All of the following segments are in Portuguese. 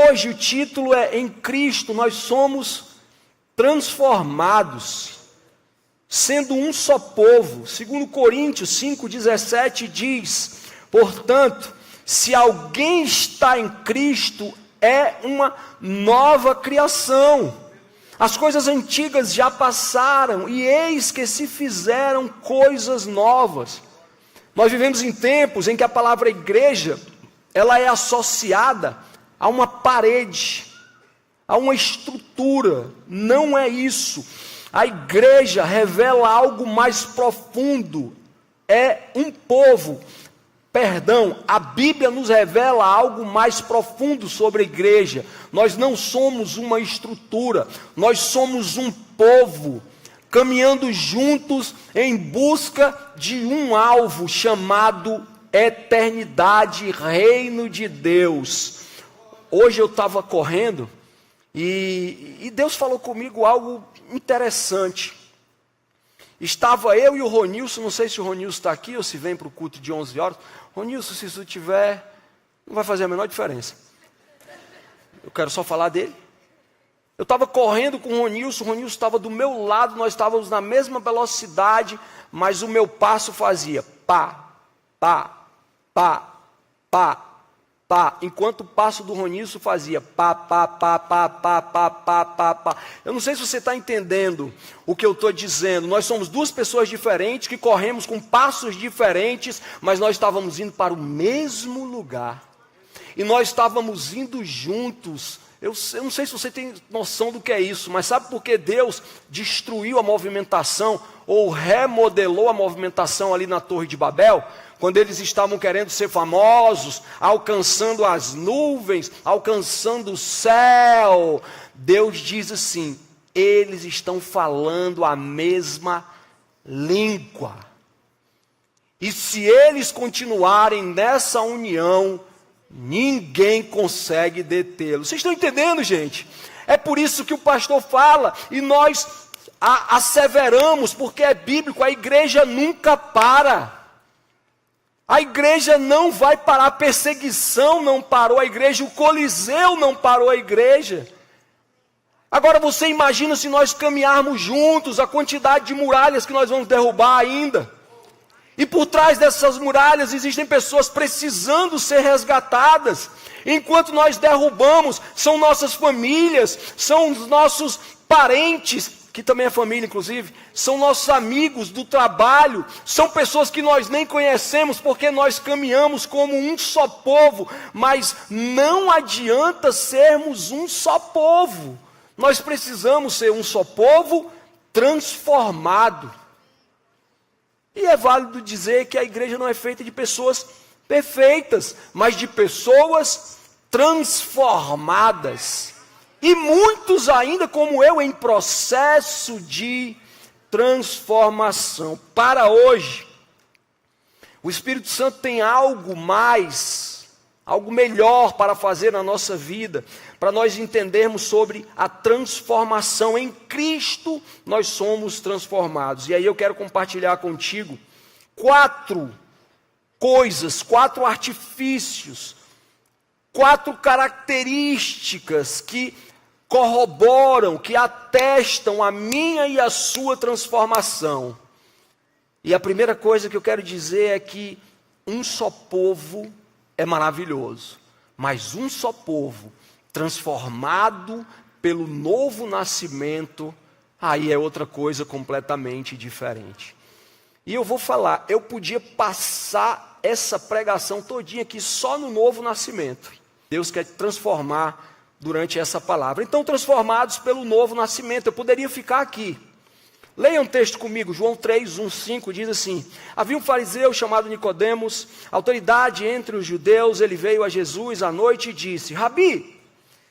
hoje o título é Em Cristo nós somos transformados, sendo um só povo. 2 Coríntios 5,17 diz: portanto, se alguém está em Cristo, é uma nova criação. As coisas antigas já passaram, e eis que se fizeram coisas novas. Nós vivemos em tempos em que a palavra igreja, ela é associada a uma parede, a uma estrutura. Não é isso. A igreja revela algo mais profundo. É um povo. A Bíblia nos revela algo mais profundo sobre a igreja. Nós não somos uma estrutura, nós somos um povo, caminhando juntos em busca de um alvo chamado eternidade, reino de Deus. Hoje eu estava correndo e Deus falou comigo algo interessante. Estava eu e o Ronilson, não sei se o Ronilson está aqui ou se vem para o culto de 11 horas. Ronilson, se isso tiver, não vai fazer a menor diferença. Eu quero só falar dele. Eu estava correndo com o Ronilson estava do meu lado, nós estávamos na mesma velocidade, mas o meu passo fazia pá, pá, pá, pá, pá, enquanto o passo do Ronilson fazia pá, pá, pá, pá, pá, pá, pá, pá, pá. Eu não sei se você está entendendo o que eu estou dizendo. Nós somos duas pessoas diferentes que corremos com passos diferentes, mas nós estávamos indo para o mesmo lugar. E nós estávamos indo juntos. Eu não sei se você tem noção do que é isso, mas sabe por que Deus destruiu a movimentação ou remodelou a movimentação ali na Torre de Babel? Quando eles estavam querendo ser famosos, alcançando as nuvens, alcançando o céu, Deus diz assim: eles estão falando a mesma língua. E se eles continuarem nessa união, ninguém consegue detê-los. Vocês estão entendendo, gente? É por isso que o pastor fala, e nós asseveramos, porque é bíblico, a igreja nunca para. A igreja não vai parar, a perseguição não parou a igreja, o Coliseu não parou a igreja. Agora você imagina se nós caminharmos juntos, a quantidade de muralhas que nós vamos derrubar ainda. E por trás dessas muralhas existem pessoas precisando ser resgatadas. Enquanto nós derrubamos, são nossas famílias, são os nossos parentes, que também é família inclusive, são nossos amigos do trabalho, são pessoas que nós nem conhecemos, porque nós caminhamos como um só povo, mas não adianta sermos um só povo, nós precisamos ser um só povo transformado. E é válido dizer que a igreja não é feita de pessoas perfeitas, mas de pessoas transformadas. E muitos ainda, como eu, em processo de transformação. Para hoje, o Espírito Santo tem algo mais, algo melhor para fazer na nossa vida, para nós entendermos sobre a transformação. Em Cristo nós somos transformados. E aí eu quero compartilhar contigo 4 coisas, 4 artifícios, 4 características que corroboram, que atestam a minha e a sua transformação. E a primeira coisa que eu quero dizer é que um só povo é maravilhoso, mas um só povo transformado pelo novo nascimento, aí é outra coisa completamente diferente. E eu vou falar, eu podia passar essa pregação todinha aqui só no novo nascimento. Deus quer transformar durante essa palavra. Então, transformados pelo novo nascimento, eu poderia ficar aqui. Leia um texto comigo, João 3, 1, 5, diz assim: havia um fariseu chamado Nicodemos, autoridade entre os judeus. Ele veio a Jesus à noite e disse: Rabi,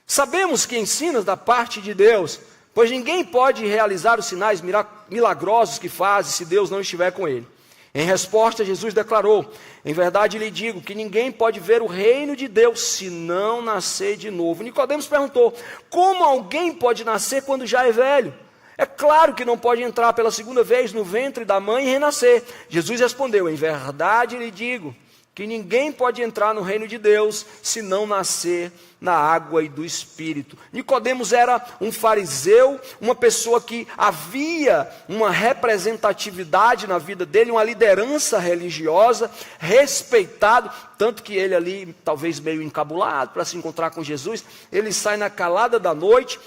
sabemos que ensinas da parte de Deus, pois ninguém pode realizar os sinais milagrosos que fazes se Deus não estiver com ele. Em resposta, Jesus declarou: em verdade lhe digo que ninguém pode ver o reino de Deus se não nascer de novo. Nicodemos perguntou: como alguém pode nascer quando já é velho? É claro que não pode entrar pela segunda vez no ventre da mãe e renascer. Jesus respondeu: em verdade lhe digo que ninguém pode entrar no reino de Deus se não nascer na água e do Espírito. Nicodemos era um fariseu, uma pessoa que havia uma representatividade na vida dele, uma liderança religiosa, respeitado, tanto que ele ali, talvez meio encabulado para se encontrar com Jesus, ele sai na calada da noite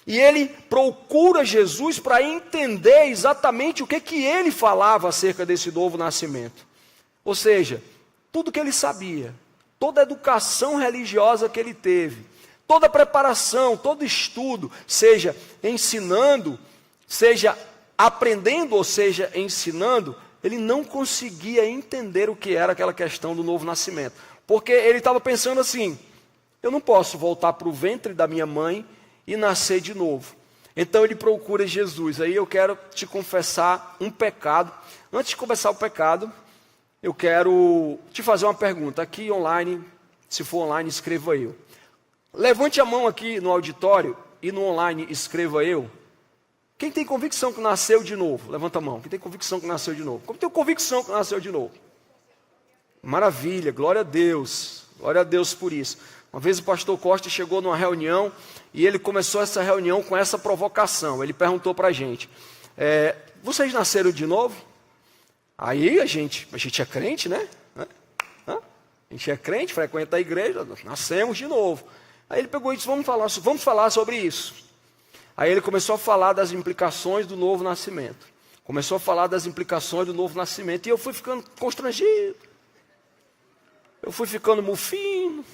e ele procura Jesus para entender exatamente o que ele falava acerca desse novo nascimento. Ou seja, tudo que ele sabia, toda a educação religiosa que ele teve, toda a preparação, todo estudo, seja ensinando, seja aprendendo, ou seja ensinando, ele não conseguia entender o que era aquela questão do novo nascimento. Porque ele estava pensando assim, eu não posso voltar para o ventre da minha mãe e nascer de novo. Então ele procura Jesus. Aí eu quero te confessar um pecado. Antes de confessar o pecado, eu quero te fazer uma pergunta. Aqui online, se for online, escreva eu. Levante a mão aqui no auditório e no online escreva eu. Quem tem convicção que nasceu de novo? Levanta a mão. Quem tem convicção que nasceu de novo? Como tem convicção que nasceu de novo? Maravilha, glória a Deus. Glória a Deus por isso. Uma vez o pastor Costa chegou numa reunião e ele começou essa reunião com essa provocação. Ele perguntou para a gente, vocês nasceram de novo? Aí a gente é crente, né? A gente é crente, frequenta a igreja, nascemos de novo. Aí ele pegou e disse, vamos falar sobre isso. Aí ele começou a falar das implicações do novo nascimento. Começou a falar das implicações do novo nascimento. E eu fui ficando constrangido. Eu fui ficando mufino.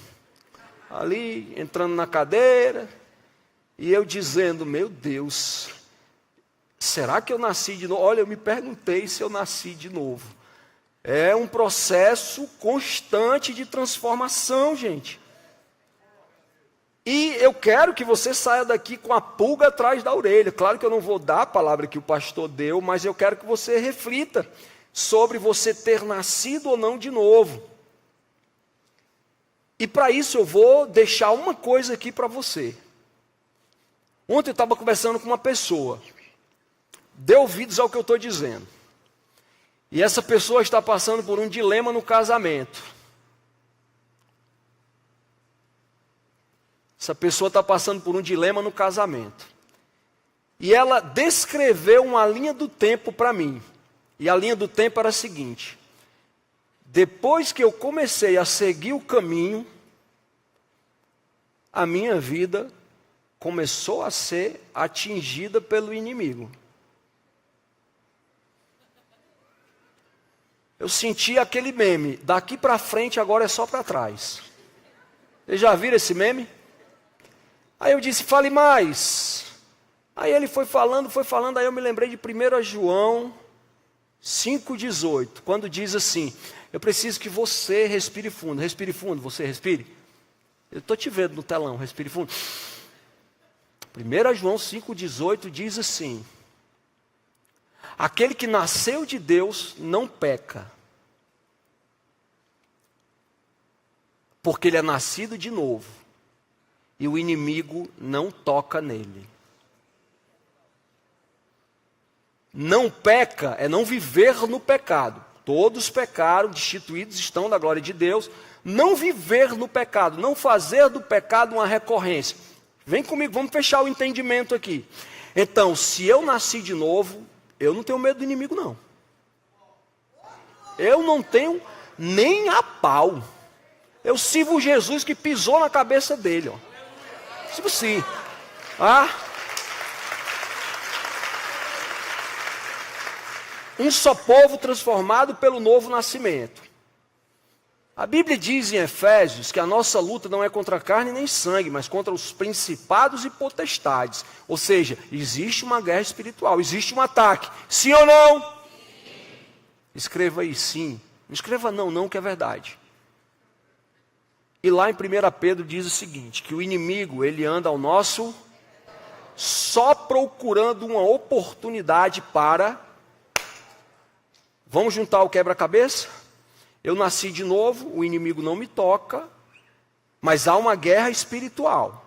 Ali, entrando na cadeira. E eu dizendo, meu Deus, será que eu nasci de novo? Olha, eu me perguntei se eu nasci de novo. É um processo constante de transformação, gente. E eu quero que você saia daqui com a pulga atrás da orelha. Claro que eu não vou dar a palavra que o pastor deu, mas eu quero que você reflita sobre você ter nascido ou não de novo. E para isso eu vou deixar uma coisa aqui para você. Ontem eu estava conversando com uma pessoa. Dê ouvidos ao que eu estou dizendo. E essa pessoa está passando por um dilema no casamento. Essa pessoa está passando por um dilema no casamento. E ela descreveu uma linha do tempo para mim. E a linha do tempo era a seguinte. Depois que eu comecei a seguir o caminho, a minha vida começou a ser atingida pelo inimigo. Eu senti aquele meme, daqui para frente agora é só para trás. Vocês já viram esse meme? Aí eu disse, fale mais. Aí ele foi falando, aí eu me lembrei de 1 João 5,18, quando diz assim, eu preciso que você respire fundo, você respire. Eu estou te vendo no telão, respire fundo. 1 João 5,18 diz assim, aquele que nasceu de Deus não peca, porque ele é nascido de novo, e o inimigo não toca nele. Não peca é não viver no pecado. Todos pecaram, destituídos estão da glória de Deus. Não viver no pecado, não fazer do pecado uma recorrência. Vem comigo, vamos fechar o entendimento aqui. Então, se eu nasci de novo, eu não tenho medo do inimigo, não. Eu não tenho nem a pau. Eu sirvo Jesus que pisou na cabeça dele, ó. Tipo assim. Um só povo transformado pelo novo nascimento. A Bíblia diz em Efésios que a nossa luta não é contra carne nem sangue, mas contra os principados e potestades. Ou seja, existe uma guerra espiritual, existe um ataque. Sim ou não? Sim. Escreva aí, sim. Não escreva não, que é verdade. E lá em 1 Pedro diz o seguinte, que o inimigo, ele anda ao nosso só procurando uma oportunidade para... Vamos juntar o quebra-cabeça? Eu nasci de novo, o inimigo não me toca, mas há uma guerra espiritual.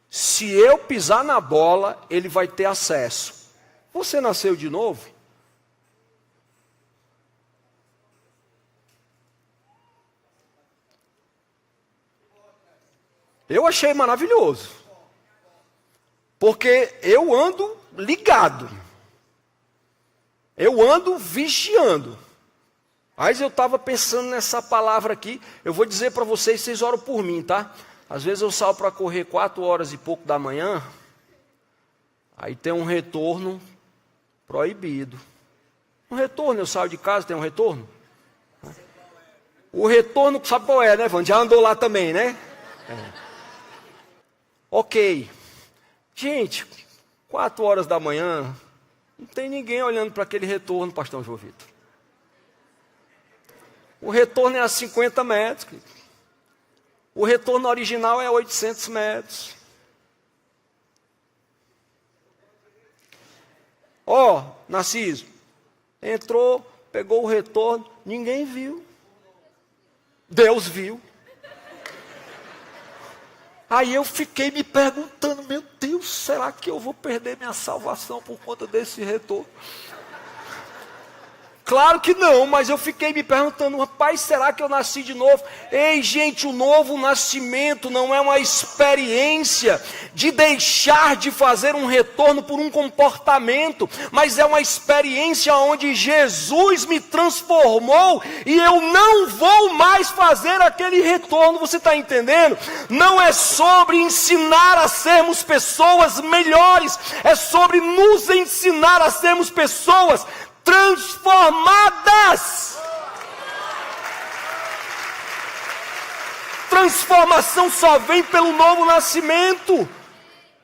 Se eu pisar na bola, ele vai ter acesso. Você nasceu de novo? Eu achei maravilhoso. Porque eu ando ligado. Eu ando vigiando. Mas eu estava pensando nessa palavra aqui. Eu vou dizer para vocês, vocês oram por mim, tá? Às vezes eu saio para correr 4 horas e pouco da manhã. Aí tem um retorno proibido. Um retorno, eu saio de casa, tem um retorno? O retorno, sabe qual é, né, Vânia? Já andou lá também, né? É. Ok. Gente, 4 horas da manhã, não tem ninguém olhando para aquele retorno, pastor João Vitor. O retorno é a 50 metros. O retorno original é 800 metros. Ó, Narciso, entrou, pegou o retorno, ninguém viu. Deus viu. Aí eu fiquei me perguntando, meu Deus, será que eu vou perder minha salvação por conta desse retorno? Claro que não, mas eu fiquei me perguntando, rapaz, será que eu nasci de novo? Ei, gente, o novo nascimento não é uma experiência de deixar de fazer um retorno por um comportamento, mas é uma experiência onde Jesus me transformou e eu não vou mais fazer aquele retorno, você está entendendo? Não é sobre ensinar a sermos pessoas melhores, é sobre nos ensinar a sermos pessoas transformadas. Transformação só vem pelo novo nascimento.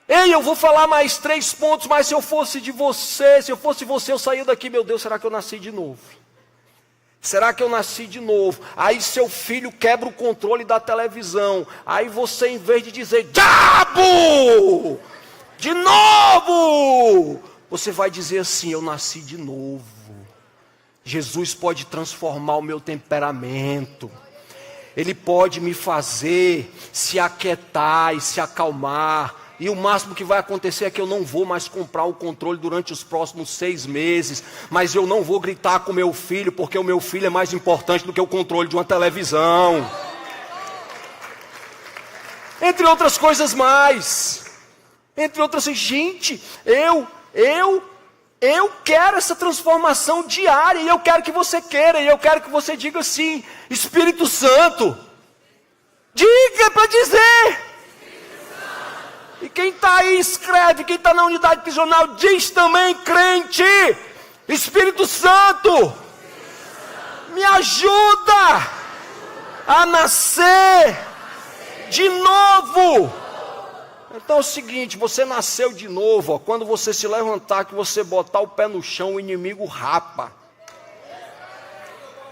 Ei, eu vou falar mais 3 pontos, mas se eu fosse você, eu saía daqui, meu Deus, será que eu nasci de novo? Será que eu nasci de novo? Aí seu filho quebra o controle da televisão. Aí você, em vez de dizer, diabo, de novo, você vai dizer assim, eu nasci de novo. Jesus pode transformar o meu temperamento. Ele pode me fazer se aquietar e se acalmar. E o máximo que vai acontecer é que eu não vou mais comprar o controle durante os próximos 6 meses. Mas eu não vou gritar com meu filho, porque o meu filho é mais importante do que o controle de uma televisão. Entre outras coisas mais. Entre outras, gente, eu quero essa transformação diária, e eu quero que você queira, e eu quero que você diga assim, Espírito Santo, diga para dizer, e quem está aí escreve, quem está na unidade prisional, diz também, crente, Espírito Santo, me ajuda a nascer de novo. Então é o seguinte, você nasceu de novo, ó, quando você se levantar, que você botar o pé no chão, o inimigo rapa.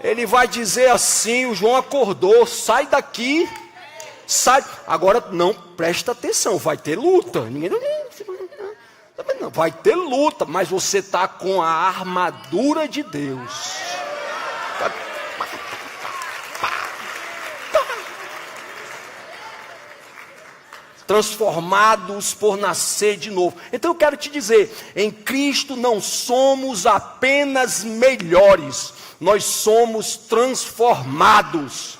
Ele vai dizer assim, o João acordou, sai daqui, sai. Agora não, presta atenção, vai ter luta. Ninguém não, vai ter luta, mas você está com a armadura de Deus. Transformados por nascer de novo. Então eu quero te dizer, em Cristo não somos apenas melhores, nós somos transformados.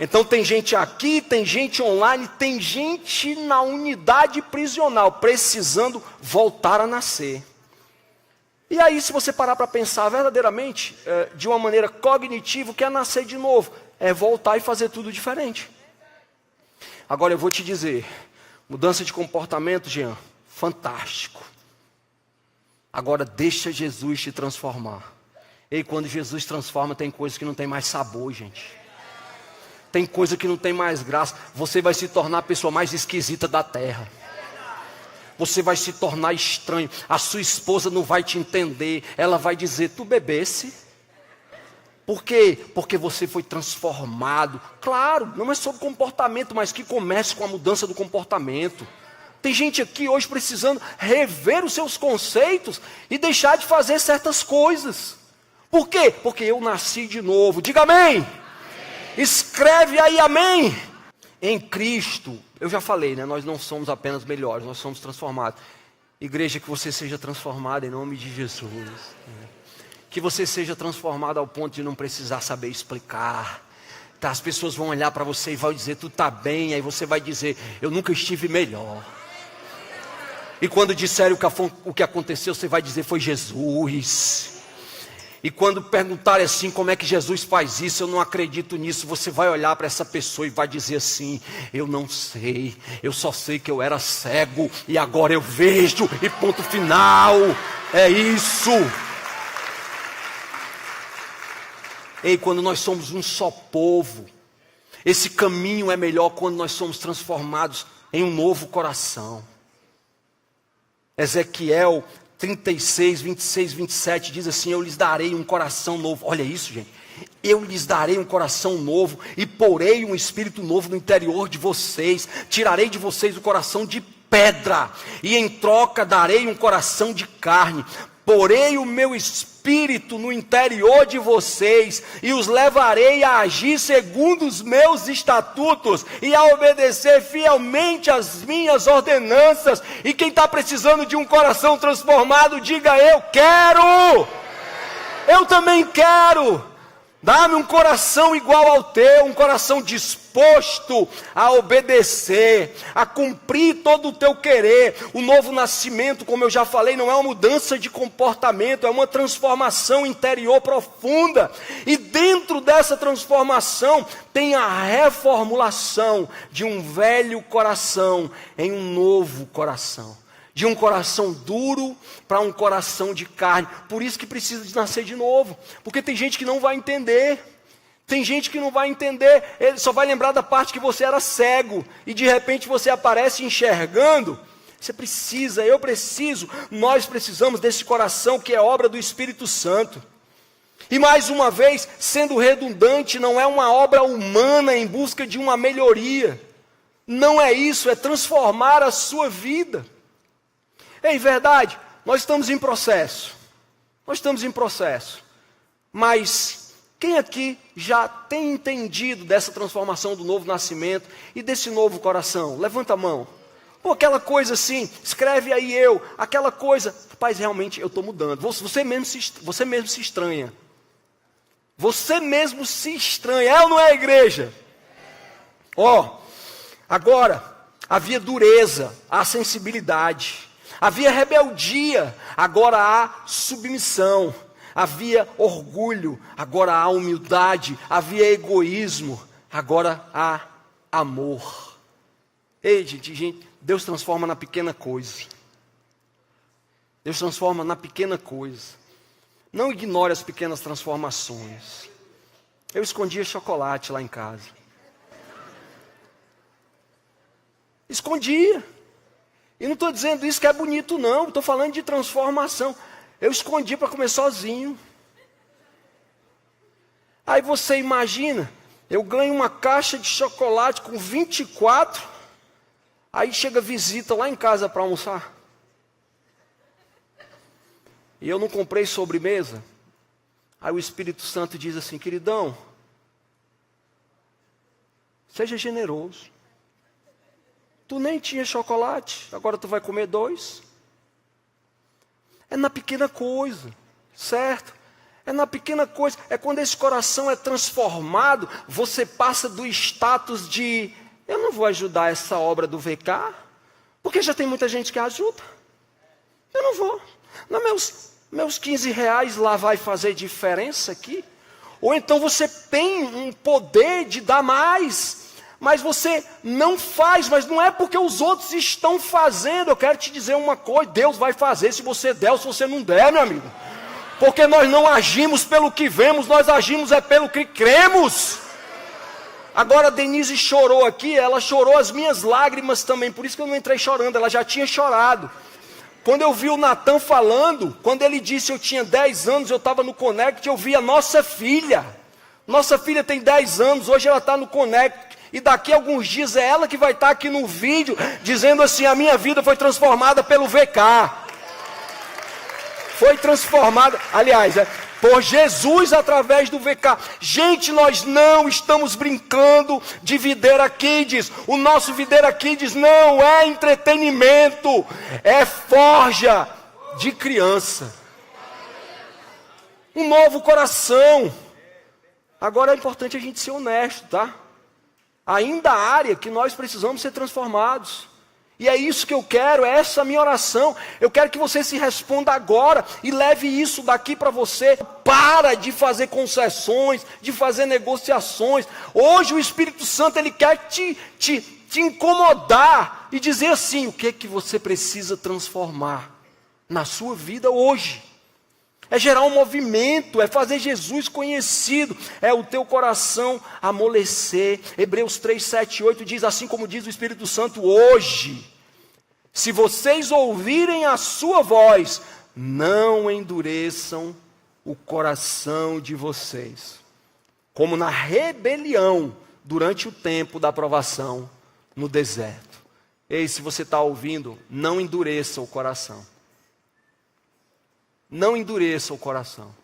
Então tem gente aqui, tem gente online, tem gente na unidade prisional, precisando voltar a nascer. E aí, se você parar para pensar verdadeiramente, de uma maneira cognitiva, o que é nascer de novo? É voltar e fazer tudo diferente. Agora eu vou te dizer, mudança de comportamento, Jean, fantástico. Agora deixa Jesus te transformar. E quando Jesus transforma, tem coisa que não tem mais sabor, gente. Tem coisa que não tem mais graça. Você vai se tornar a pessoa mais esquisita da terra. Você vai se tornar estranho. A sua esposa não vai te entender. Ela vai dizer, tu bebesse? Por quê? Porque você foi transformado. Claro, não é sobre comportamento, mas que comece com a mudança do comportamento. Tem gente aqui hoje precisando rever os seus conceitos e deixar de fazer certas coisas. Por quê? Porque eu nasci de novo. Diga amém. Amém. Escreve aí amém. Em Cristo, eu já falei, né? Nós não somos apenas melhores, nós somos transformados. Igreja, que você seja transformada em nome de Jesus. Que você seja transformado ao ponto de não precisar saber explicar. As pessoas vão olhar para você e vão dizer, tu está bem. Aí você vai dizer, eu nunca estive melhor. E quando disserem o que aconteceu, você vai dizer, foi Jesus. E quando perguntarem assim, como é que Jesus faz isso, eu não acredito nisso, você vai olhar para essa pessoa e vai dizer assim, eu não sei, eu só sei que eu era cego e agora eu vejo e ponto final, é isso. Ei, quando nós somos um só povo, esse caminho é melhor quando nós somos transformados em um novo coração. Ezequiel 36, 26, 27 diz assim, eu lhes darei um coração novo. Olha isso, gente. Eu lhes darei um coração novo e porei um espírito novo no interior de vocês. Tirarei de vocês o coração de pedra e em troca darei um coração de carne. Porei o meu espírito no interior de vocês e os levarei a agir segundo os meus estatutos e a obedecer fielmente às minhas ordenanças. E quem está precisando de um coração transformado, diga eu quero. Eu também quero. Dá-me um coração igual ao teu, um coração disposto a obedecer, a cumprir todo o teu querer. O novo nascimento, como eu já falei, não é uma mudança de comportamento, é uma transformação interior profunda. E dentro dessa transformação tem a reformulação de um velho coração em um novo coração. De um coração duro para um coração de carne. Por isso que precisa de nascer de novo. Porque tem gente que não vai entender. Tem gente que não vai entender. Ele só vai lembrar da parte que você era cego. E de repente você aparece enxergando. Você precisa, eu preciso. Nós precisamos desse coração que é obra do Espírito Santo. E mais uma vez, sendo redundante, não é uma obra humana em busca de uma melhoria. Não é isso, é transformar a sua vida. É verdade, nós estamos em processo. Nós estamos em processo. Mas quem aqui já tem entendido dessa transformação do novo nascimento e desse novo coração? Levanta a mão. Pô, aquela coisa assim, escreve aí eu, aquela coisa. Rapaz, realmente eu estou mudando. Você mesmo se estranha. Você mesmo se estranha. É ou não é, igreja? Agora, havia dureza, há sensibilidade. Havia rebeldia, agora há submissão. Havia orgulho, agora há humildade. Havia egoísmo, agora há amor. Ei, gente, Deus transforma na pequena coisa. Deus transforma na pequena coisa. Não ignore as pequenas transformações. Eu escondia chocolate lá em casa. Escondia. E não estou dizendo isso que é bonito não, estou falando de transformação. Eu escondi para comer sozinho. Aí você imagina, eu ganho uma caixa de chocolate com 24, aí chega visita lá em casa para almoçar. E eu não comprei sobremesa. Aí o Espírito Santo diz assim, queridão, seja generoso. Tu nem tinha chocolate, agora tu vai comer 2. É na pequena coisa, certo? É na pequena coisa, é quando esse coração é transformado, você passa do status de, eu não vou ajudar essa obra do VK, porque já tem muita gente que ajuda. Eu não vou. Não, meus 15 reais lá vai fazer diferença aqui? Ou então você tem um poder de dar mais, mas você não faz, mas não é porque os outros estão fazendo. Eu quero te dizer uma coisa, Deus vai fazer se você der ou se você não der, meu amigo. Porque nós não agimos pelo que vemos, nós agimos pelo que cremos. Agora a Denise chorou aqui, ela chorou as minhas lágrimas também, por isso que eu não entrei chorando, ela já tinha chorado. Quando eu vi o Natan falando, quando ele disse eu tinha 10 anos, eu estava no Connect, eu vi a nossa filha. Nossa filha tem 10 anos, hoje ela está no Connect. E daqui a alguns dias é ela que vai estar aqui no vídeo, dizendo assim, a minha vida foi transformada pelo VK. Foi transformada, aliás, por Jesus através do VK. Gente, nós não estamos brincando de Videira Kids. O nosso Videira Kids não é entretenimento, é forja de criança. Um novo coração. Agora é importante a gente ser honesto, tá? Ainda há área que nós precisamos ser transformados. E é isso que eu quero, é essa a minha oração. Eu quero que você se responda agora e leve isso daqui para você. Para de fazer concessões, de fazer negociações. Hoje o Espírito Santo ele quer te incomodar e dizer assim, o que é que você precisa transformar na sua vida hoje. É gerar um movimento, é fazer Jesus conhecido, é o teu coração amolecer. Hebreus 3, 7 e 8 diz, assim como diz o Espírito Santo hoje, se vocês ouvirem a sua voz, não endureçam o coração de vocês, como na rebelião durante o tempo da provação no deserto. Ei, se você está ouvindo, não endureça o coração. Não endureça o coração.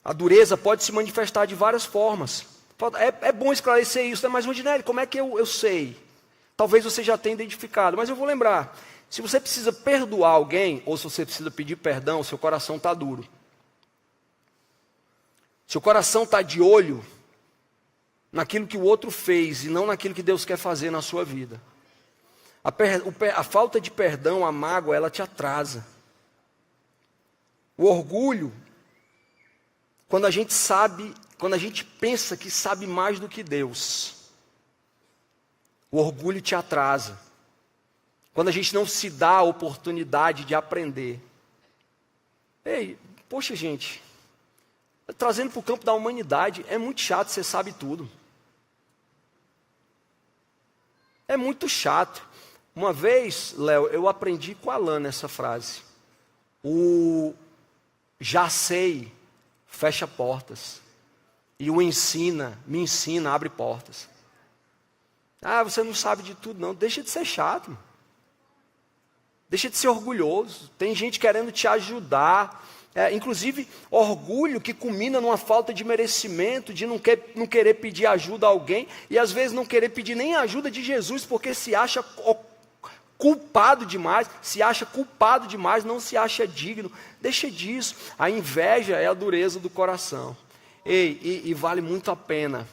A dureza pode se manifestar de várias formas. É bom esclarecer isso, né? Mas, Rondinelli, como é que eu sei? Talvez você já tenha identificado, mas eu vou lembrar. Se você precisa perdoar alguém, ou se você precisa pedir perdão, seu coração está duro. Seu coração está de olho naquilo que o outro fez e não naquilo que Deus quer fazer na sua vida. A falta de perdão, a mágoa, ela te atrasa. O orgulho, quando a gente pensa que sabe mais do que Deus, o orgulho te atrasa. Quando a gente não se dá a oportunidade de aprender. Ei, poxa gente, trazendo para o campo da humanidade, é muito chato, você sabe tudo. É muito chato. Uma vez, Léo, eu aprendi com a Alana essa frase. O já sei, fecha portas. E o me ensina, abre portas. Ah, você não sabe de tudo não, deixa de ser chato. Deixa de ser orgulhoso. Tem gente querendo te ajudar. Inclusive, orgulho que culmina numa falta de merecimento, de não querer pedir ajuda a alguém, e às vezes não querer pedir nem a ajuda de Jesus, porque se acha culpado demais, não se acha digno. Deixa disso. A inveja é a dureza do coração. E vale muito a pena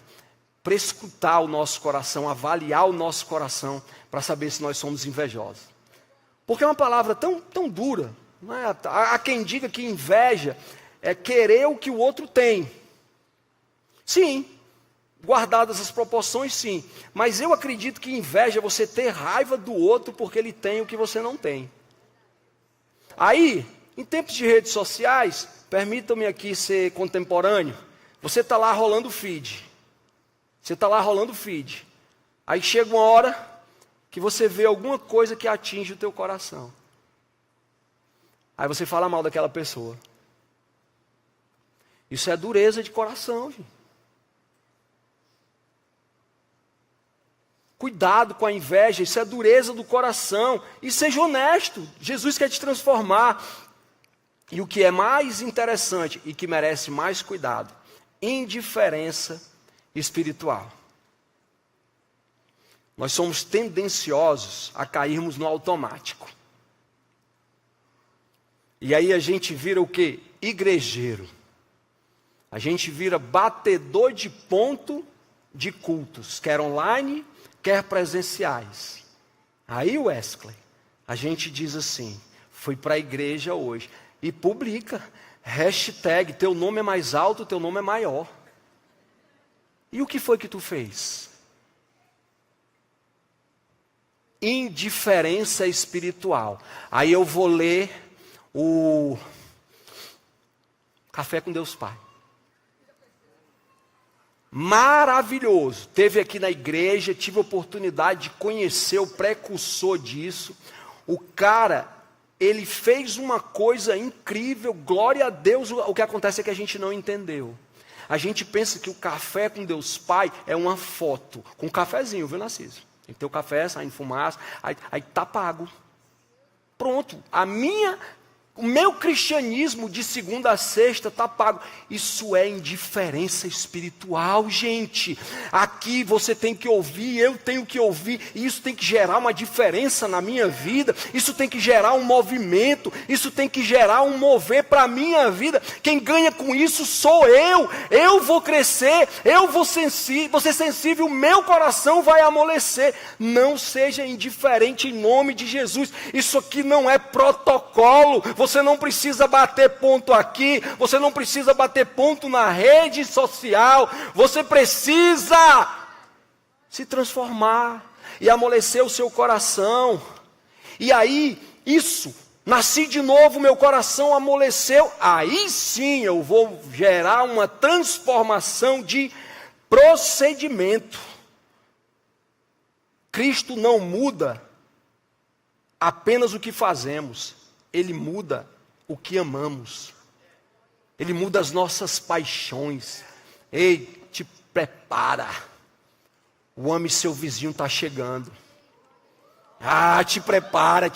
prescrutar o nosso coração, avaliar o nosso coração, para saber se nós somos invejosos. Porque é uma palavra tão dura. Não é? Há quem diga que inveja é querer o que o outro tem. Sim, guardadas as proporções, sim. Mas eu acredito que inveja é você ter raiva do outro porque ele tem o que você não tem. Aí, em tempos de redes sociais, permitam-me aqui ser contemporâneo. Você está lá rolando o feed. Aí chega uma hora que você vê alguma coisa que atinge o teu coração. Aí você fala mal daquela pessoa. Isso é dureza de coração, gente. Cuidado com a inveja, isso é dureza do coração. E seja honesto, Jesus quer te transformar. E o que é mais interessante e que merece mais cuidado, indiferença espiritual. Nós somos tendenciosos a cairmos no automático. E aí a gente vira o quê? Igrejeiro. A gente vira batedor de ponto de cultos, quer online, quer presenciais. Aí, Wesley, a gente diz assim, fui para a igreja hoje, e publica, hashtag, teu nome é mais alto, teu nome é maior. E o que foi que tu fez? Indiferença espiritual. Aí eu vou ler o Café com Deus Pai. Maravilhoso. Teve aqui na igreja, tive a oportunidade de conhecer o precursor disso. O cara, ele fez uma coisa incrível, glória a Deus. O que acontece é que a gente não entendeu. A gente pensa que o Café com Deus Pai é uma foto, com um cafezinho, viu, Narciso? Tem que ter o café, saindo fumaça, aí tá pago. Pronto, a minha O meu cristianismo de segunda a sexta está pago. Isso é indiferença espiritual, gente. Aqui você tem que ouvir, eu tenho que ouvir. E isso tem que gerar uma diferença na minha vida. Isso tem que gerar um movimento. Isso tem que gerar um mover para a minha vida. Quem ganha com isso sou eu. Eu vou crescer, eu vou ser sensível, o meu coração vai amolecer. Não seja indiferente em nome de Jesus. Isso aqui não é protocolo. Você não precisa bater ponto aqui, você não precisa bater ponto na rede social, você precisa se transformar e amolecer o seu coração. E aí, isso, nasci de novo, meu coração amoleceu, aí sim eu vou gerar uma transformação de procedimento. Cristo não muda apenas o que fazemos, Ele muda o que amamos. Ele muda as nossas paixões. Ei, te prepara. O ame seu vizinho está chegando. Ah, te prepara,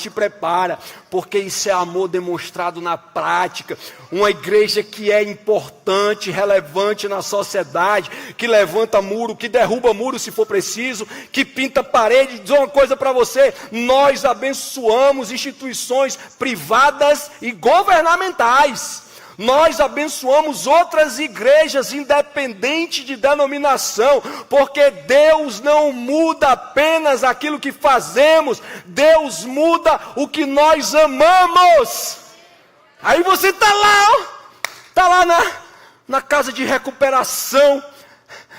porque isso é amor demonstrado na prática. Uma igreja que é importante, relevante na sociedade, que levanta muro, que derruba muro se for preciso, que pinta parede. Diz uma coisa para você: nós abençoamos instituições privadas e governamentais. Nós abençoamos outras igrejas, independente de denominação, porque Deus não muda apenas aquilo que fazemos, Deus muda o que nós amamos. Aí você está lá na casa de recuperação,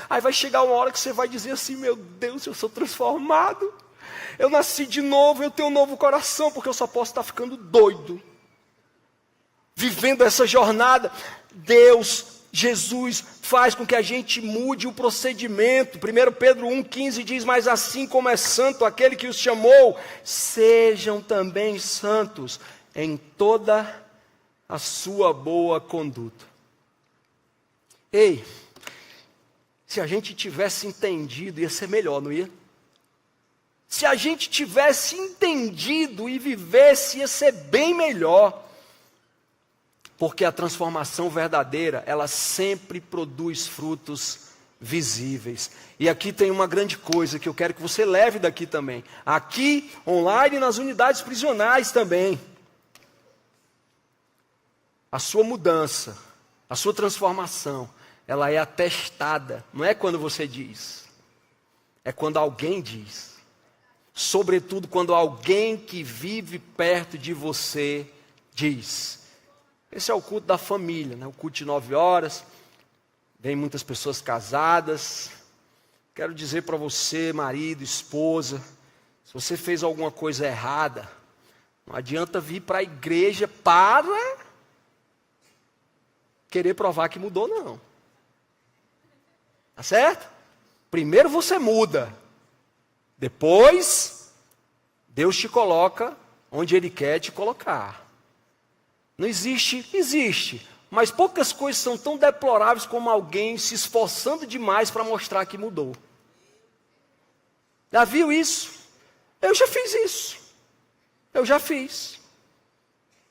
aí vai chegar uma hora que você vai dizer assim: meu Deus, eu sou transformado, eu nasci de novo, eu tenho um novo coração, porque eu só posso estar ficando doido vivendo essa jornada. Deus, Jesus, faz com que a gente mude o procedimento. 1 Pedro 1,15 diz: mas assim como é santo aquele que os chamou, sejam também santos em toda a sua boa conduta. Ei, se a gente tivesse entendido, ia ser melhor, não ia? Se a gente tivesse entendido e vivesse, ia ser bem melhor. Porque a transformação verdadeira, ela sempre produz frutos visíveis. E aqui tem uma grande coisa que eu quero que você leve daqui também. Aqui, online, nas unidades prisionais também. A sua mudança, a sua transformação, ela é atestada. Não é quando você diz, é quando alguém diz. Sobretudo quando alguém que vive perto de você diz. Esse é o culto da família, né? O culto de 9 horas, vem muitas pessoas casadas. Quero dizer para você, marido, esposa, se você fez alguma coisa errada, não adianta vir para a igreja para querer provar que mudou, não. Tá certo? Primeiro você muda, depois Deus te coloca onde Ele quer te colocar. Não existe, mas poucas coisas são tão deploráveis como alguém se esforçando demais para mostrar que mudou. Já viu isso? Eu já fiz isso.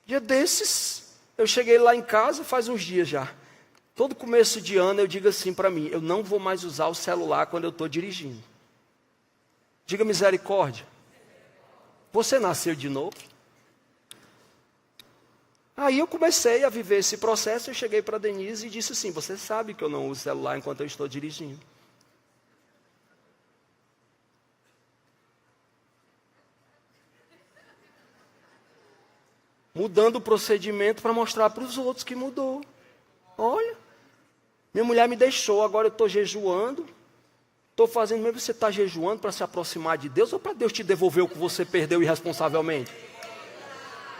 Dia desses, eu cheguei lá em casa, faz uns dias já. Todo começo de ano eu digo assim para mim: eu não vou mais usar o celular quando eu estou dirigindo. Diga misericórdia. Você nasceu de novo? Aí eu comecei a viver esse processo. Eu cheguei para Denise e disse assim: você sabe que eu não uso celular enquanto eu estou dirigindo. Mudando o procedimento para mostrar para os outros que mudou. Olha, minha mulher me deixou, agora eu estou jejuando. Estou fazendo mesmo. Você está jejuando para se aproximar de Deus ou para Deus te devolver o que você perdeu irresponsavelmente?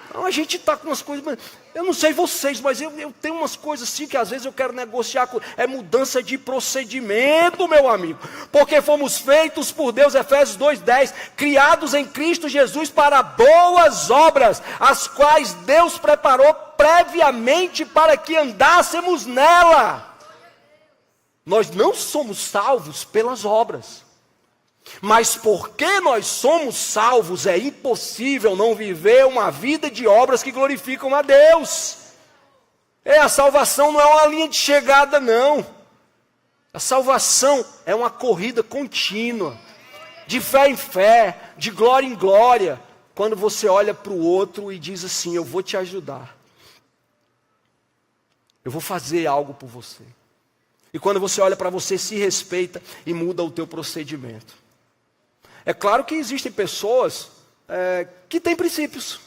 Então, a gente está com umas coisas, eu não sei vocês, mas eu tenho umas coisas assim que às vezes eu quero negociar, é mudança de procedimento, meu amigo, porque fomos feitos por Deus, Efésios 2,10, criados em Cristo Jesus para boas obras, as quais Deus preparou previamente para que andássemos nela. Nós não somos salvos pelas obras, Mas porque nós somos salvos, é impossível não viver uma vida de obras que glorificam a Deus. A salvação não é uma linha de chegada, não. A salvação é uma corrida contínua, de fé em fé, de glória em glória, quando você olha para o outro e diz assim: eu vou te ajudar. Eu vou fazer algo por você. E quando você olha para você, se respeita e muda o teu procedimento. É claro que existem pessoas que têm princípios.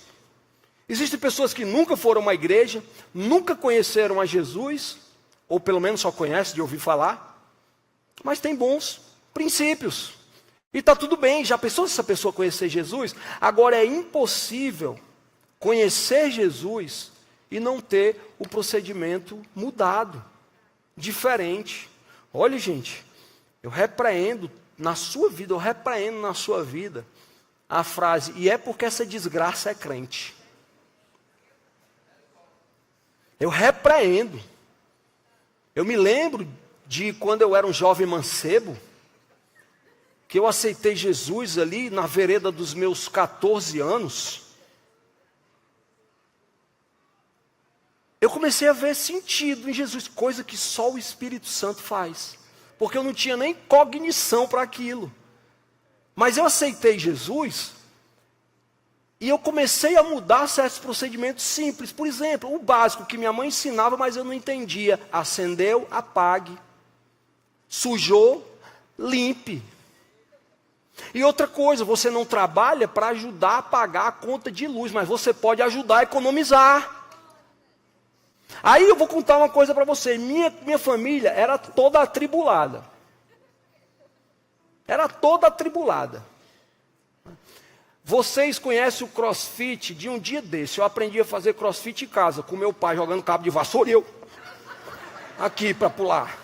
Existem pessoas que nunca foram a uma igreja, nunca conheceram a Jesus, ou pelo menos só conhecem de ouvir falar, mas têm bons princípios. E está tudo bem, já pensou se essa pessoa conhecer Jesus? Agora é impossível conhecer Jesus e não ter o procedimento mudado, diferente. Olha, gente, eu repreendo na sua vida a frase: e é porque essa desgraça é crente. Eu repreendo. Eu me lembro de quando eu era um jovem mancebo, que eu aceitei Jesus ali na vereda dos meus 14 anos. Eu comecei a ver sentido em Jesus, coisa que só o Espírito Santo faz, porque eu não tinha nem cognição para aquilo. Mas eu aceitei Jesus e eu comecei a mudar certos procedimentos simples. Por exemplo, o básico que minha mãe ensinava, mas eu não entendia: acendeu, apague, sujou, limpe. E outra coisa, você não trabalha para ajudar a pagar a conta de luz, mas você pode ajudar a economizar. Aí eu vou contar uma coisa para você: minha família era toda atribulada. Era toda atribulada. Vocês conhecem o CrossFit? De um dia desse, eu aprendi a fazer CrossFit em casa, com meu pai jogando cabo de vassoura e eu aqui para pular.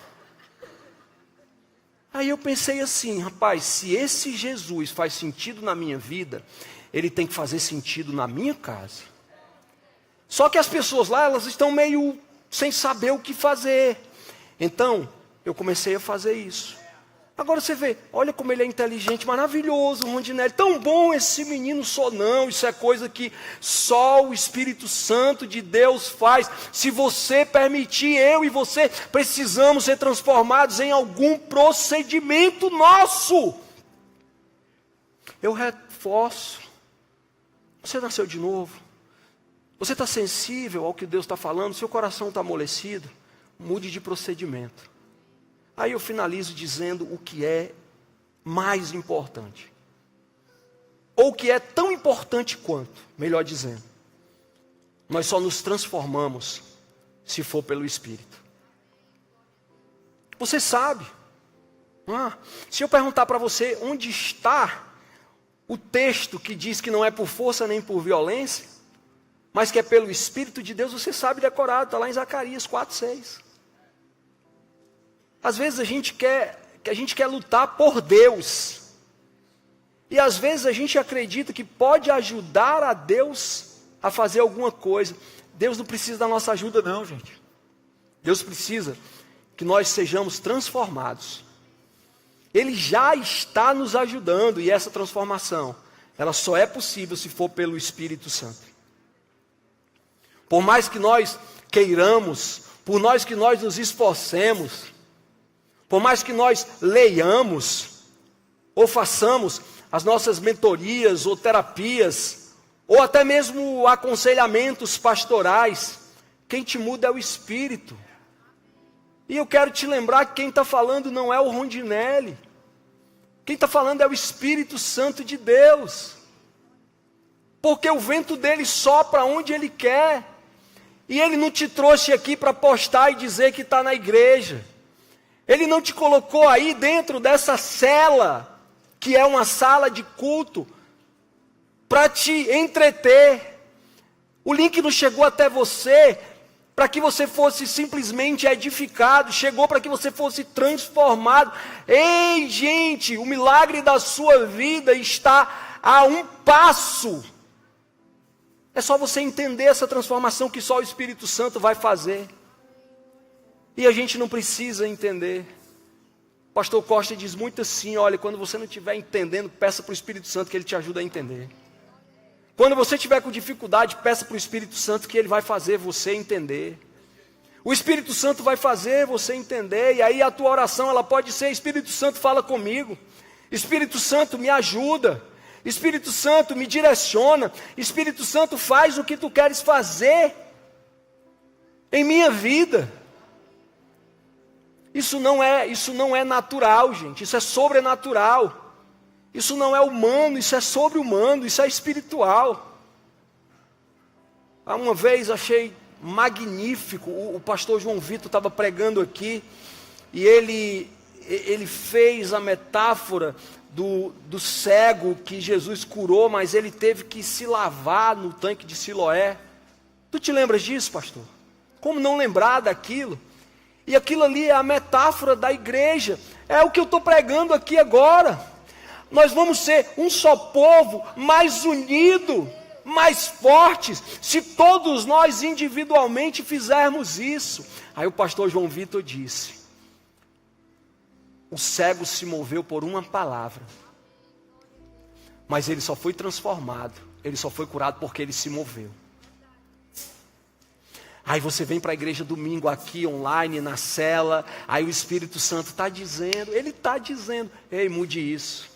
Aí eu pensei assim: rapaz, se esse Jesus faz sentido na minha vida, ele tem que fazer sentido na minha casa. Só que as pessoas lá, elas estão meio sem saber o que fazer. Então, eu comecei a fazer isso. Agora você vê, olha como ele é inteligente, maravilhoso, o Rondinelli. Tão bom esse menino, só não. Isso é coisa que só o Espírito Santo de Deus faz. Se você permitir, eu e você precisamos ser transformados em algum procedimento nosso. Eu reforço. Você nasceu de novo. Você está sensível ao que Deus está falando, seu coração está amolecido, mude de procedimento. Aí eu finalizo dizendo o que é mais importante. Ou o que é tão importante quanto, melhor dizendo. Nós só nos transformamos se for pelo Espírito. Você sabe. Se eu perguntar para você onde está o texto que diz que não é por força nem por violência, mas que é pelo Espírito de Deus, você sabe decorado, está lá em Zacarias 4:6. Às vezes a gente quer lutar por Deus. E às vezes a gente acredita que pode ajudar a Deus a fazer alguma coisa. Deus não precisa da nossa ajuda não, gente. Deus precisa que nós sejamos transformados. Ele já está nos ajudando, e essa transformação, ela só é possível se for pelo Espírito Santo. Por mais que nós queiramos, por mais que nós nos esforcemos, por mais que nós leiamos, ou façamos as nossas mentorias, ou terapias, ou até mesmo aconselhamentos pastorais, quem te muda é o Espírito. E eu quero te lembrar que quem está falando não é o Rondinelli. Quem está falando é o Espírito Santo de Deus. Porque o vento dele sopra onde ele quer. E ele não te trouxe aqui para postar e dizer que está na igreja. Ele não te colocou aí dentro dessa cela, que é uma sala de culto, para te entreter. O link não chegou até você para que você fosse simplesmente edificado, chegou para que você fosse transformado. Ei, gente, o milagre da sua vida está a um passo. É só você entender essa transformação que só o Espírito Santo vai fazer. E a gente não precisa entender. Pastor Costa diz muito assim, olha, quando você não estiver entendendo, peça para o Espírito Santo que ele te ajude a entender. Quando você estiver com dificuldade, peça para o Espírito Santo que ele vai fazer você entender. O Espírito Santo vai fazer você entender, e aí a tua oração ela pode ser: Espírito Santo, fala comigo. Espírito Santo, me ajuda. Espírito Santo, me direciona. Espírito Santo, faz o que tu queres fazer em minha vida. Isso não é natural, gente. Isso é sobrenatural. Isso não é humano, isso é sobre-humano, isso é espiritual. Uma vez achei magnífico, o pastor João Vitor estava pregando aqui, e ele fez a metáfora do cego que Jesus curou, mas ele teve que se lavar no tanque de Siloé. Tu te lembras disso, pastor? Como não lembrar daquilo? E aquilo ali é a metáfora da igreja, é o que eu estou pregando aqui agora. Nós vamos ser um só povo, mais unido, mais fortes, se todos nós individualmente fizermos isso. Aí o pastor João Vitor disse: o cego se moveu por uma palavra, mas ele só foi transformado, ele só foi curado porque ele se moveu. Aí você vem para a igreja domingo aqui, online, na cela, aí o Espírito Santo está dizendo, ele está dizendo: ei, mude isso.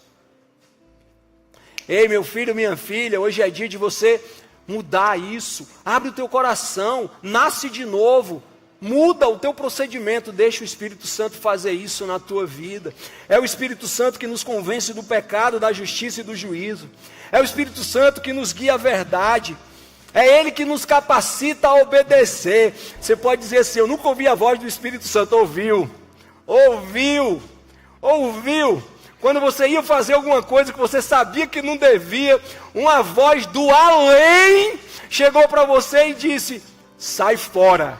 Ei, meu filho, minha filha, hoje é dia de você mudar isso. Abre o teu coração, nasce de novo, muda o teu procedimento, deixa o Espírito Santo fazer isso na tua vida. É o Espírito Santo que nos convence do pecado, da justiça e do juízo. É o Espírito Santo que nos guia à verdade. É Ele que nos capacita a obedecer. Você pode dizer assim: eu nunca ouvi a voz do Espírito Santo. Ouviu. Quando você ia fazer alguma coisa que você sabia que não devia, uma voz do além chegou para você e disse: sai fora.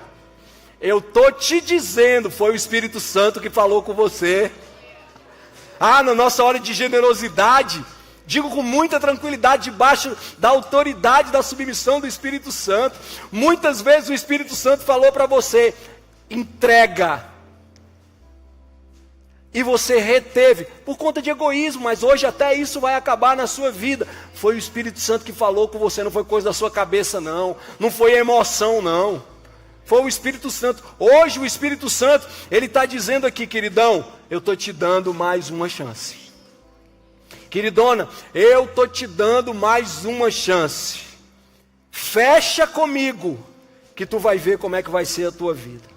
Eu estou te dizendo, foi o Espírito Santo que falou com você. Na nossa hora de generosidade, digo com muita tranquilidade, debaixo da autoridade, da submissão do Espírito Santo, muitas vezes o Espírito Santo falou para você: entrega. E você reteve, por conta de egoísmo, mas hoje até isso vai acabar na sua vida. Foi o Espírito Santo que falou com você, não foi coisa da sua cabeça não foi emoção não. Foi o Espírito Santo. Hoje o Espírito Santo, ele está dizendo aqui: queridão, eu estou te dando mais uma chance. Queridona, eu estou te dando mais uma chance. Fecha comigo, que tu vai ver como é que vai ser a tua vida.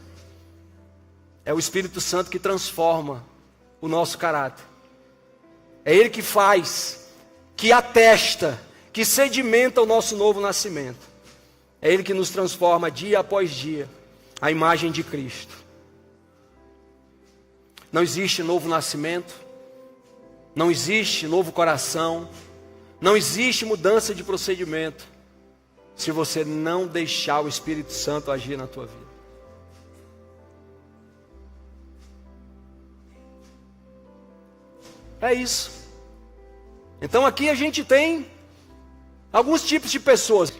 É o Espírito Santo que transforma o nosso caráter. É Ele que faz, que atesta, que sedimenta o nosso novo nascimento. É Ele que nos transforma dia após dia à imagem de Cristo. Não existe novo nascimento, não existe novo coração, não existe mudança de procedimento, se você não deixar o Espírito Santo agir na tua vida. É isso. Então aqui a gente tem alguns tipos de pessoas.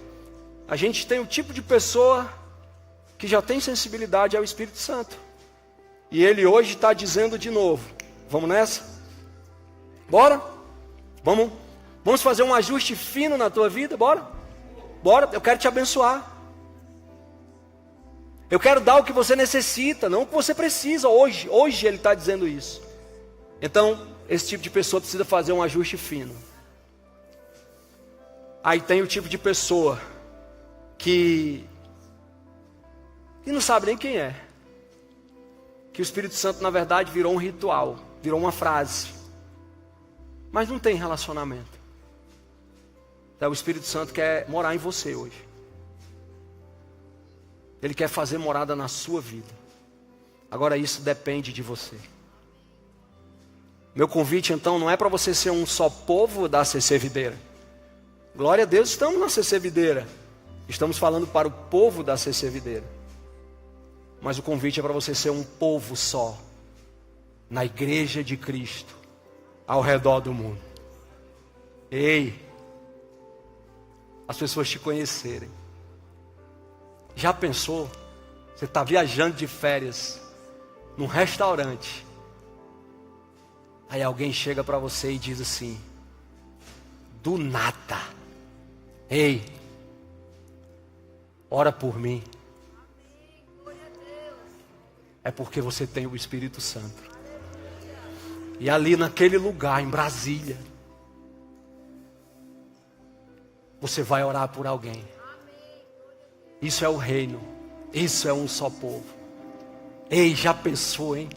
A gente tem o tipo de pessoa que já tem sensibilidade ao Espírito Santo. E ele hoje está dizendo de novo: vamos nessa? Bora? Vamos fazer um ajuste fino na tua vida? Bora? Eu quero te abençoar. Eu quero dar o que você necessita, não o que você precisa hoje. Hoje ele está dizendo isso. Então, esse tipo de pessoa precisa fazer um ajuste fino. Aí tem o tipo de pessoa que não sabe nem quem é. Que o Espírito Santo, na verdade, virou um ritual, virou uma frase. Mas não tem relacionamento. Então, o Espírito Santo quer morar em você hoje. Ele quer fazer morada na sua vida. Agora isso depende de você. Meu convite então não é para você ser um só povo da CC Videira. Glória a Deus, estamos na CC Videira. Estamos falando para o povo da CC Videira. Mas o convite é para você ser um povo só, na igreja de Cristo, ao redor do mundo. Ei, as pessoas te conhecerem. Já pensou? Você está viajando de férias num restaurante Aí alguém chega para você e diz assim, do nada: ei, ora por mim. É porque você tem o Espírito Santo. E ali naquele lugar, em Brasília, você vai orar por alguém. Isso é o reino. Isso é um só povo. Ei, já pensou, hein?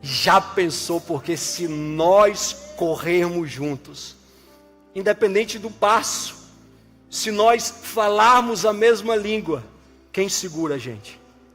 Já pensou, porque se nós corrermos juntos, independente do passo, se nós falarmos a mesma língua, quem segura a gente?